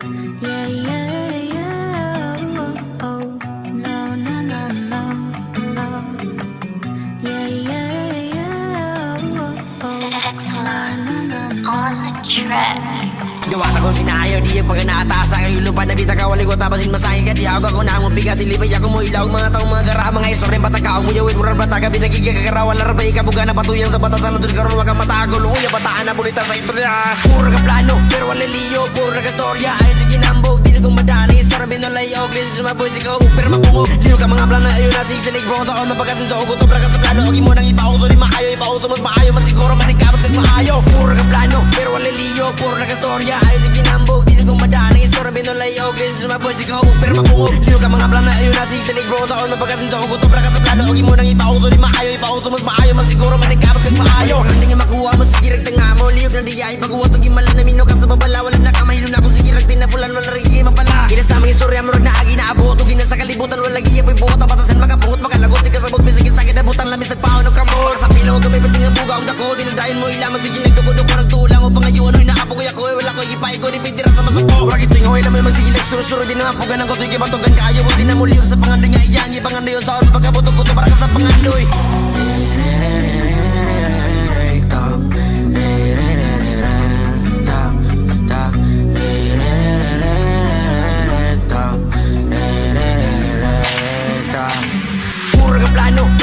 Yeah, yeah, yeah. Oh, oh. No, no, no, no, no. Yeah, yeah, yeah. Oh, oh. Excellence on the track. Gawa ka kung sinayaw, di yung pagkanataas na kayo lupa na bita ka, wali ko tapasin masangin ka, di ako na mo bigat, ilipay ako mo ilaw, mga taong mga gara, mga isorin, patakaw mo yawin, murang bata ka, binagigya ka karawan, larabay ka, buga na patuyang sa batasan, na doon karoon, wag ka matagol, uya, bataan na bulita sa istorya. Puro ka plano, pero wala liyo, puro ka storya, ayaw di ginambog, dili kong madani, sarabin no layo, klisis sumaboy, di ka ubuk, pero mapungog, liyo ka mga plano, ayun na sisilig, bro, taon, mapagasin sa ugot, obra ka sa plano, huwag mo nang ipauso, di maayo, ipauso, mas maayo, mas siguro, manikabot kag maayo, puro ka plano, pero wala liyo, puro ka storya, ayaw di ginambog, dili kong madani, sarabin no layo, klisis sumaboy, di ka ubuk, pero mapungog, liyo ka mga plano, ayun na sisilig, bro, taon, mapagasin sa ugot, obra ka sa plano, huwag mo nang ipauso, di maayo, ipauso, mas maayo, mas siguro, manikabot kag maayo, hindi nga makuha mo, sige ragtanga mo, liyog na di ay pag-uwa, tugin malan na mino ka sa babala, wala na kamahilo na kung sige ragtin na pulan, wala rin mapala, kinasama istorya mo na agi na abot, tugin na sa kalibutan, wala lagi apoy buot, ang batasan makapungot, makalagot, di kasabot, misagis na kinabutan, lamis nagpaon ng kamot, sa pilaw, gamay berting ang buga, og dako, dinadayon mo ilaman, sige nagdugod-dug, parang tulang, o pangayuan, huy na apo ko yako, wala ko ipay ko, di pitira sa masuko, rakit tingoy, lamay magsigilag, suro-suro, di na mapugan ng kotoy, kibatugan kaayo, di na muliyog sa pangandoy nga iyangi, pangandoy yung taon, pagkabutog-kuto, para ka sa pangandoy.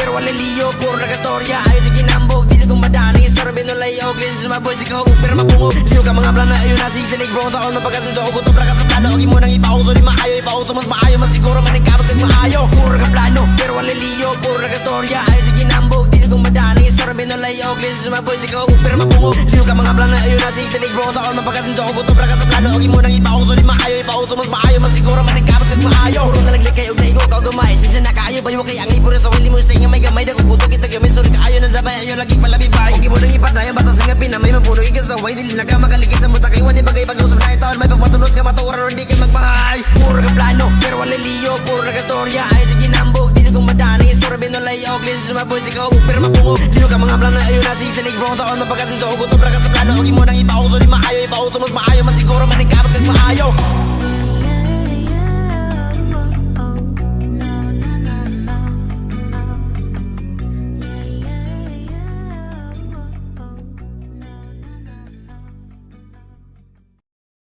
Pero wala liyo, puro na kastorya, ayaw di ginambog, dili kong madani, sarabin no layo, klisis sumaboy, di ka ubuk, pero mapungog, liyo ka mga plano, ayun na sisilig, bro, taon, mapagasin sa ugot, obra ka sa plano, huwag mo nang ipauso, di maayo, ipauso, mas maayo, mas siguro, manikabot kag maayo, puro ka plano, pero wala liyo, puro na kastorya, ayaw di ginambog, dili kong madani, sarabin no layo, klisis sumaboy, di ka ubuk, pero mapungog, liyo ka mga plano, ayun na sisilig, bro, taon, mapagasin sa ugot, obra ka sa plano, huwag mo nang ipauso, di maayo, ipauso, mas maayo, mas siguro, manikabot kag maayo, puro nalaglik kayo, naigo ka gamay, sinsa na kaayo, bayo kay ang ipuro sa wili mo, stay nga may gamay, dako buto kita gamay, sorry kaayo na dabay, ayo lagi palabibay, huwag mo nang ipadayan, batas nga pinamay, mapuno ikasaway, dili na ka magaligid sa muta, kay wani bagay, pag-usap na itaon, may pagpatunos ka maturan, hindi ka magmahay, puro ka plano, pero wala liyo, puro na kastorya, ayaw di ginambog, dili kong madani, sorry no layo, klisis sumaboy, di ka ubuk, pero mapungog, liyo ka mga plano, ayun na sisilig, bro, taon, mapagasin sa ugot, obra ka sa plano, huwag mo nang ipauso, di maayo, ipauso, mas maayo, mas siguro, manikabot kag maayo.